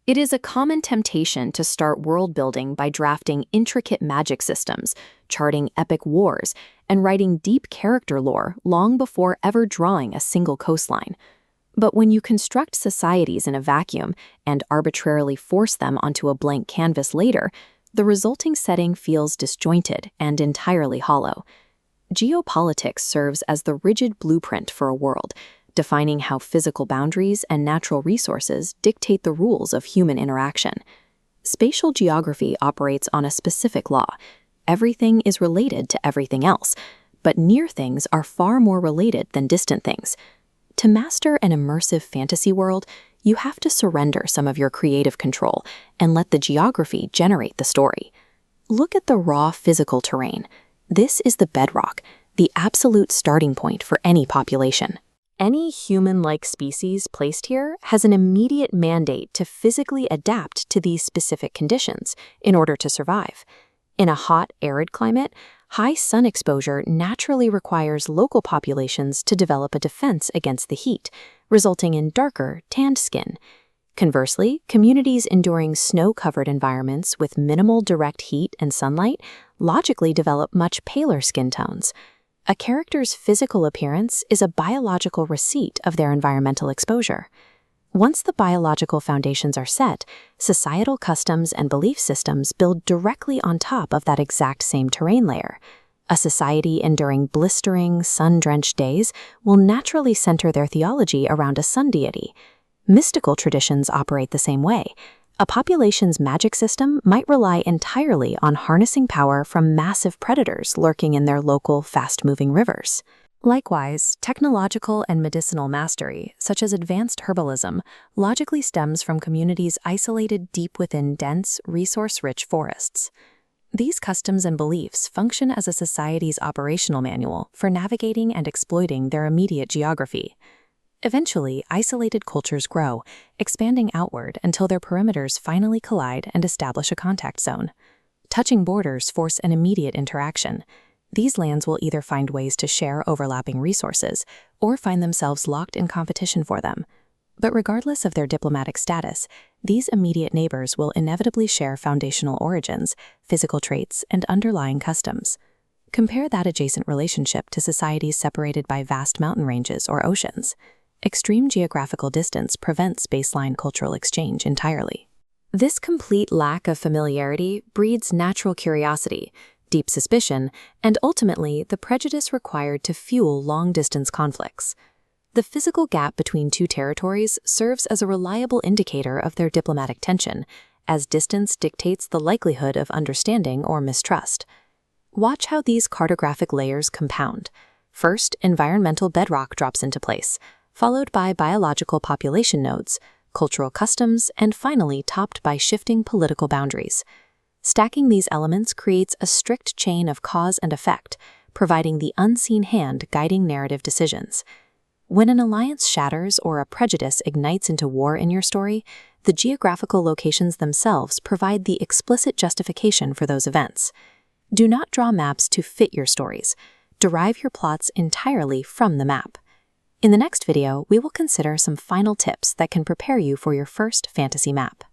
It is a common temptation to start world building by drafting intricate magic systems, charting epic wars, and writing deep character lore long before ever drawing a single coastline. But when you construct societies in a vacuum and arbitrarily force them onto a blank canvas later, the resulting setting feels disjointed and entirely hollow. Geopolitics serves as the rigid blueprint for a world, defining how physical boundaries and natural resources dictate the rules of human interaction. Spatial geography operates on a specific law. Everything is related to everything else, but near things are far more related than distant things. To master an immersive fantasy world, you have to surrender some of your creative control and let the geography generate the story. Look at the raw physical terrain. This is the bedrock, the absolute starting point for any population. Any human-like species placed here has an immediate mandate to physically adapt to these specific conditions in order to survive. In a hot, arid climate, high sun exposure naturally requires local populations to develop a defense against the heat, resulting in darker, tanned skin. Conversely, communities enduring snow-covered environments with minimal direct heat and sunlight logically develop much paler skin tones. A character's physical appearance is a biological receipt of their environmental exposure. Once the biological foundations are set, societal customs and belief systems build directly on top of that exact same terrain layer. A society enduring blistering, sun-drenched days will naturally center their theology around a sun deity. Mystical traditions operate the same way. A population's magic system might rely entirely on harnessing power from massive predators lurking in their local, fast-moving rivers. Likewise, technological and medicinal mastery, such as advanced herbalism, logically stems from communities isolated deep within dense, resource-rich forests. These customs and beliefs function as a society's operational manual for navigating and exploiting their immediate geography. Eventually, isolated cultures grow, expanding outward until their perimeters finally collide and establish a contact zone. Touching borders force an immediate interaction. These lands will either find ways to share overlapping resources or find themselves locked in competition for them. But regardless of their diplomatic status, these immediate neighbors will inevitably share foundational origins, physical traits, and underlying customs. Compare that adjacent relationship to societies separated by vast mountain ranges or oceans. Extreme geographical distance prevents baseline cultural exchange entirely. This complete lack of familiarity breeds natural curiosity, deep suspicion, and ultimately the prejudice required to fuel long-distance conflicts. The physical gap between two territories serves as a reliable indicator of their diplomatic tension, as distance dictates the likelihood of understanding or mistrust. Watch how these cartographic layers compound. First, environmental bedrock drops into place, followed by biological population nodes, cultural customs, and finally topped by shifting political boundaries. Stacking these elements creates a strict chain of cause and effect, providing the unseen hand guiding narrative decisions. When an alliance shatters or a prejudice ignites into war in your story, the geographical locations themselves provide the explicit justification for those events. Do not draw maps to fit your stories. Derive your plots entirely from the map. In the next video, we will consider some final tips that can prepare you for your first fantasy map.